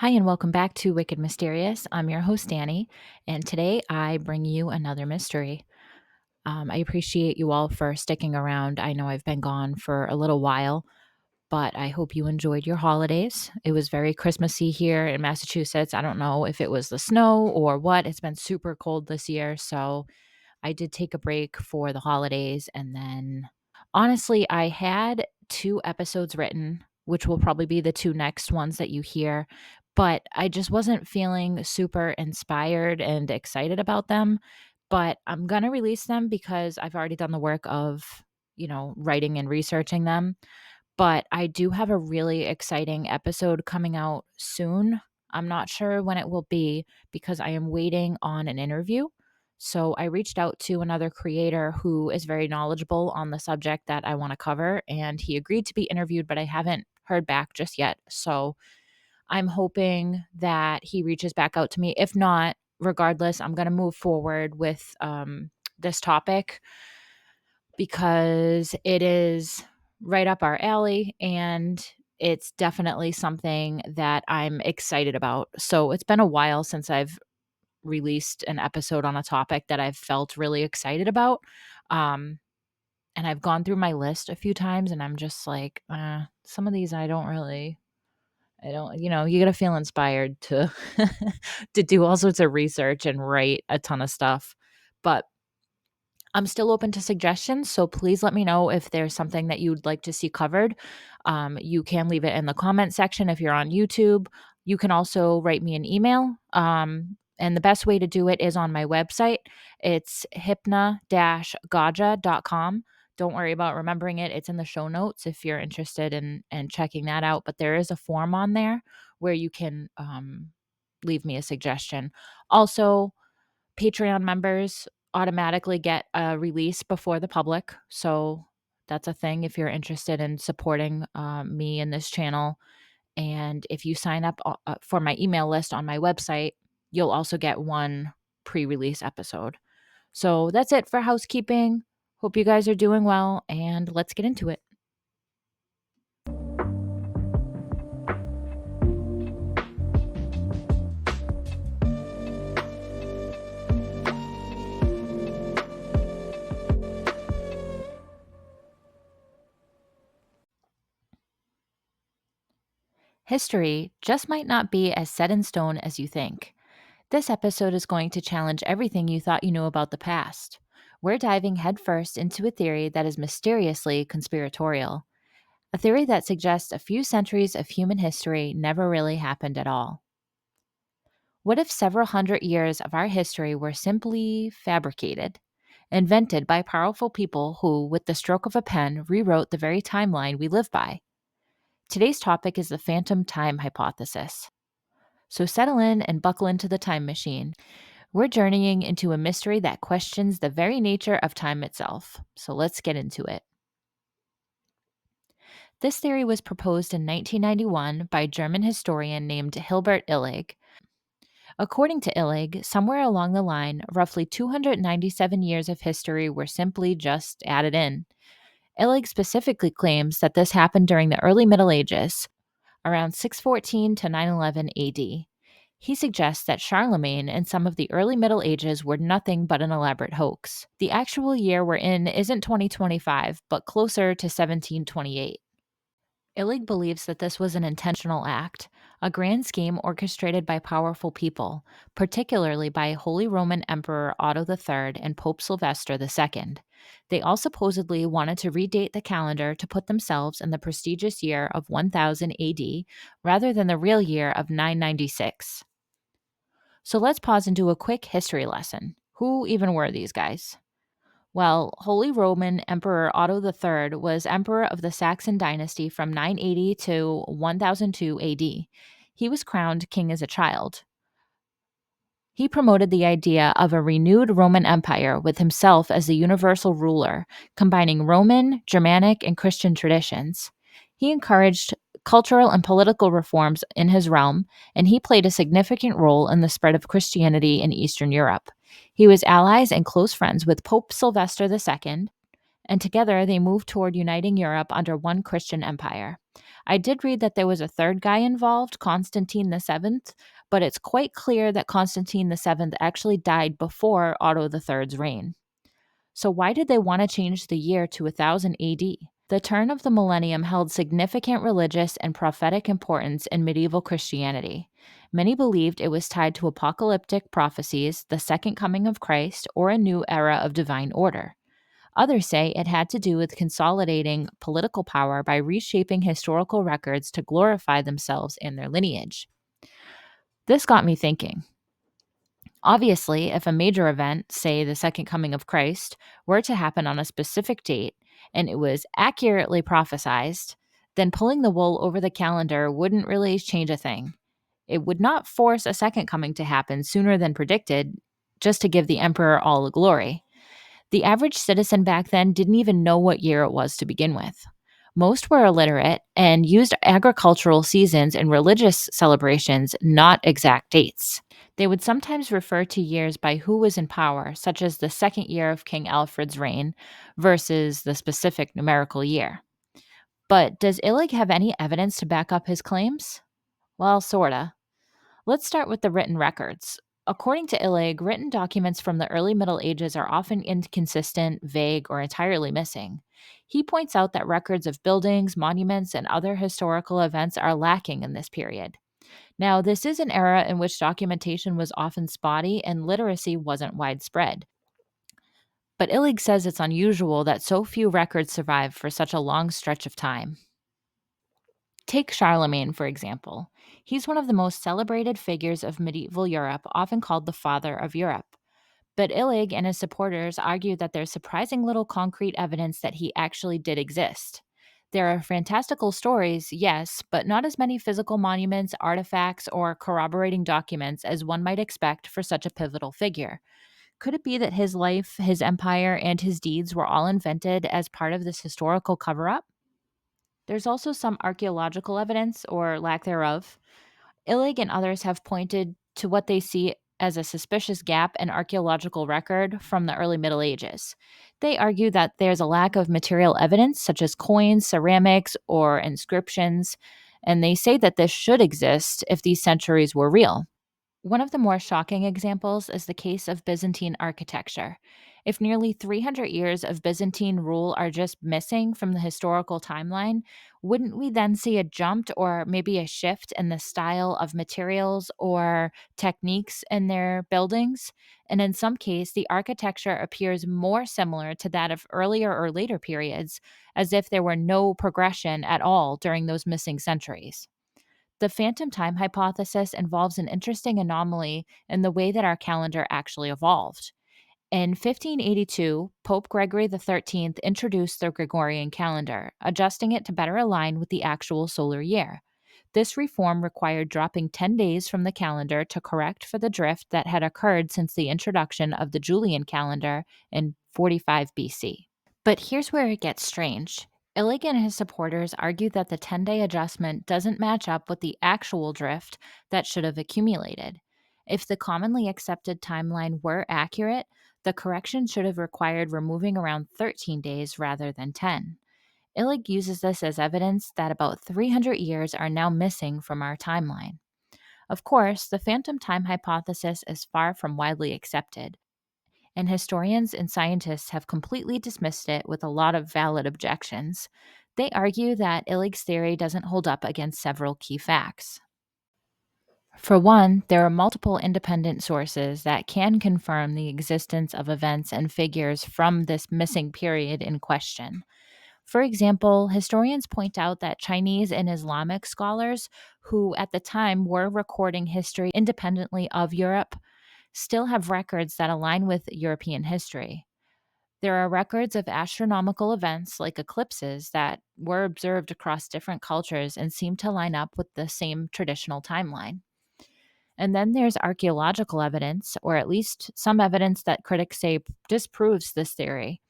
Hi, and welcome back to Wicked Mysterious. I'm your host, Danny, and today I bring you another mystery. I appreciate you all for sticking around. I know I've been gone for a little while, but I hope you enjoyed your holidays. It was very Christmassy here in Massachusetts. I don't know if it was the snow or what. It's been super cold this year, so I did take a break for the holidays. And then, honestly, I had two episodes written, which will probably be the two next ones that you hear, but I just wasn't feeling super inspired and excited about them. But I'm going to release them because I've already done the work of, writing and researching them. But I do have a really exciting episode coming out soon. I'm not sure when it will be because I am waiting on an interview. So I reached out to another creator who is very knowledgeable on the subject that I want to cover, and he agreed to be interviewed, but I haven't heard back just yet. So I'm hoping that he reaches back out to me. If not, regardless, I'm going to move forward with this topic because it is right up our alley and it's definitely something that I'm excited about. So it's been a while since I've released an episode on a topic that I've felt really excited about. Um, and I've gone through my list a few times and I'm just like, some of these I don't, you got to feel inspired to to do all sorts of research and write a ton of stuff. But I'm still open to suggestions, so please let me know if there's something that you'd like to see covered. You can leave it in the comment section if you're on YouTube. You can also write me an email. And the best way to do it is on my website. It's hypna-gaja.com. Don't worry about remembering it. It's in the show notes if you're interested in checking that out. But there is a form on there where you can leave me a suggestion. Also, Patreon members automatically get a release before the public. So that's a thing if you're interested in supporting me in this channel. And if you sign up for my email list on my website, you'll also get one pre release episode. So that's it for housekeeping. Hope you guys are doing well, and let's get into it. History just might not be as set in stone as you think. This episode is going to challenge everything you thought you knew about the past. We're diving headfirst into a theory that is mysteriously conspiratorial, a theory that suggests a few centuries of human history never really happened at all. What if several hundred years of our history were simply fabricated, invented by powerful people who, with the stroke of a pen, rewrote the very timeline we live by? Today's topic is the phantom time hypothesis. So settle in and buckle into the time machine. We're journeying into a mystery that questions the very nature of time itself. So let's get into it. This theory was proposed in 1991 by a German historian named Hilbert Illig. According to Illig, somewhere along the line, roughly 297 years of history were simply just added in. Illig specifically claims that this happened during the early Middle Ages, around 614 to 911 AD. He suggests that Charlemagne and some of the early Middle Ages were nothing but an elaborate hoax. The actual year we're in isn't 2025, but closer to 1728. Illig believes that this was an intentional act, a grand scheme orchestrated by powerful people, particularly by Holy Roman Emperor Otto III and Pope Sylvester II. They all supposedly wanted to redate the calendar to put themselves in the prestigious year of 1000 AD rather than the real year of 996. So let's pause and do a quick history lesson. Who even were these guys? Well, Holy Roman Emperor Otto III was emperor of the Saxon dynasty from 980 to 1002 AD. He was crowned king as a child. He promoted the idea of a renewed Roman Empire with himself as the universal ruler, combining Roman, Germanic, and Christian traditions. He encouraged cultural and political reforms in his realm, and he played a significant role in the spread of Christianity in Eastern Europe. He was allies and close friends with Pope Sylvester II, and together they moved toward uniting Europe under one Christian empire. I did read that there was a third guy involved, Constantine VII, but it's quite clear that Constantine VII actually died before Otto III's reign. So, why did they want to change the year to 1000 AD? The turn of the millennium held significant religious and prophetic importance in medieval Christianity. Many believed it was tied to apocalyptic prophecies, the second coming of Christ, or a new era of divine order. Others say it had to do with consolidating political power by reshaping historical records to glorify themselves and their lineage. This got me thinking. Obviously, if a major event, say the second coming of Christ, were to happen on a specific date and it was accurately prophesized, then pulling the wool over the calendar wouldn't really change a thing. It would not force a second coming to happen sooner than predicted, just to give the emperor all the glory. The average citizen back then didn't even know what year it was to begin with. Most were illiterate and used agricultural seasons and religious celebrations, not exact dates. They would sometimes refer to years by who was in power, such as the second year of King Alfred's reign versus the specific numerical year. But does Illig have any evidence to back up his claims? Well, sorta. Let's start with the written records. According to Illig, written documents from the early Middle Ages are often inconsistent, vague, or entirely missing. He points out that records of buildings, monuments, and other historical events are lacking in this period. Now, this is an era in which documentation was often spotty and literacy wasn't widespread. But Illig says it's unusual that so few records survive for such a long stretch of time. Take Charlemagne, for example. He's one of the most celebrated figures of medieval Europe, often called the Father of Europe. But Illig and his supporters argue that there's surprising little concrete evidence that he actually did exist. There are fantastical stories, yes, but not as many physical monuments, artifacts, or corroborating documents as one might expect for such a pivotal figure. Could it be that his life, his empire, and his deeds were all invented as part of this historical cover up? There's also some archaeological evidence, or lack thereof. Illig and others have pointed to what they see as a suspicious gap in archaeological record from the early Middle Ages. They argue that there's a lack of material evidence, such as coins, ceramics, or inscriptions, and they say that this should exist if these centuries were real. One of the more shocking examples is the case of Byzantine architecture. If nearly 300 years of Byzantine rule are just missing from the historical timeline, wouldn't we then see a jump or maybe a shift in the style of materials or techniques in their buildings? And in some case, the architecture appears more similar to that of earlier or later periods, as if there were no progression at all during those missing centuries. The phantom time hypothesis involves an interesting anomaly in the way that our calendar actually evolved. In 1582, Pope Gregory XIII introduced the Gregorian calendar, adjusting it to better align with the actual solar year. This reform required dropping 10 days from the calendar to correct for the drift that had occurred since the introduction of the Julian calendar in 45 BC. But here's where it gets strange. Illig and his supporters argue that the 10-day adjustment doesn't match up with the actual drift that should have accumulated. If the commonly accepted timeline were accurate, the correction should have required removing around 13 days rather than 10. Illig uses this as evidence that about 300 years are now missing from our timeline. Of course, the phantom time hypothesis is far from widely accepted, and historians and scientists have completely dismissed it with a lot of valid objections. They argue that Illig's theory doesn't hold up against several key facts. For one, there are multiple independent sources that can confirm the existence of events and figures from this missing period in question. For example, historians point out that Chinese and Islamic scholars, who at the time were recording history independently of Europe, still have records that align with European history. There are records of astronomical events like eclipses that were observed across different cultures and seem to line up with the same traditional timeline. And then there's archaeological evidence, or at least some evidence that critics say disproves this theory.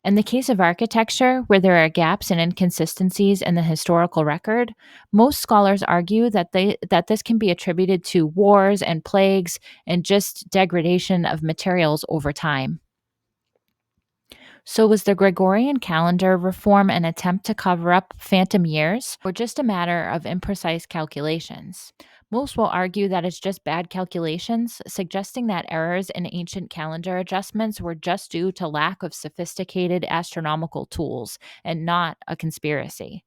In the case of architecture, where there are gaps and inconsistencies in the historical record, most scholars argue that this can be attributed to wars and plagues and just degradation of materials over time. So, was the Gregorian calendar reform an attempt to cover up phantom years, or just a matter of imprecise calculations? Most will argue that it's just bad calculations, suggesting that errors in ancient calendar adjustments were just due to lack of sophisticated astronomical tools and not a conspiracy.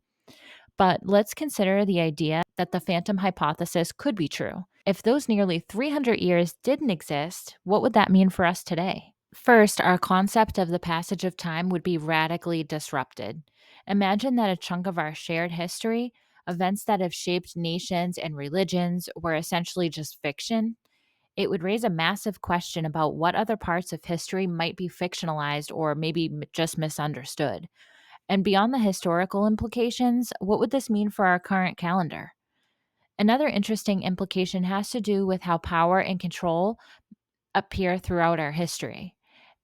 But let's consider the idea that the phantom hypothesis could be true. If those nearly 300 years didn't exist, what would that mean for us today? First, our concept of the passage of time would be radically disrupted. Imagine that a chunk of our shared history, events that have shaped nations and religions, were essentially just fiction. It would raise a massive question about what other parts of history might be fictionalized or maybe just misunderstood. And beyond the historical implications, what would this mean for our current calendar? Another interesting implication has to do with how power and control appear throughout our history.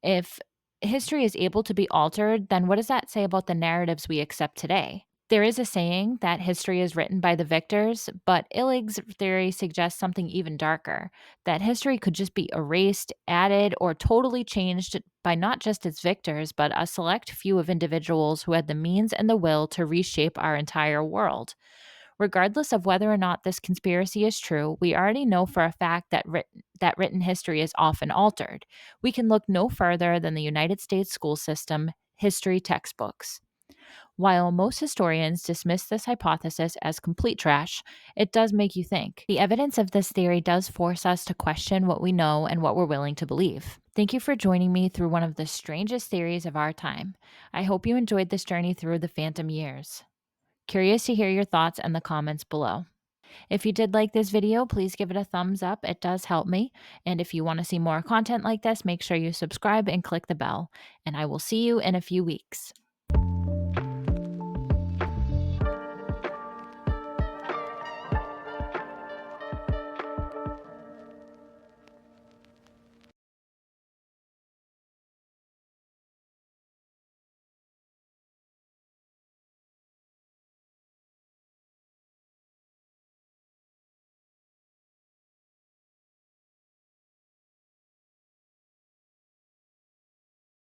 If history is able to be altered, then what does that say about the narratives we accept today? There is a saying that history is written by the victors, but Illig's theory suggests something even darker, that history could just be erased, added, or totally changed by not just its victors, but a select few of individuals who had the means and the will to reshape our entire world. Regardless of whether or not this conspiracy is true, we already know for a fact that written history is often altered. We can look no further than the United States school system history textbooks. While most historians dismiss this hypothesis as complete trash, it does make you think. The evidence of this theory does force us to question what we know and what we're willing to believe. Thank you for joining me through one of the strangest theories of our time. I hope you enjoyed this journey through the phantom years. Curious to hear your thoughts in the comments below. If you did like this video, please give it a thumbs up. It does help me. And if you want to see more content like this, make sure you subscribe and click the bell. And I will see you in a few weeks.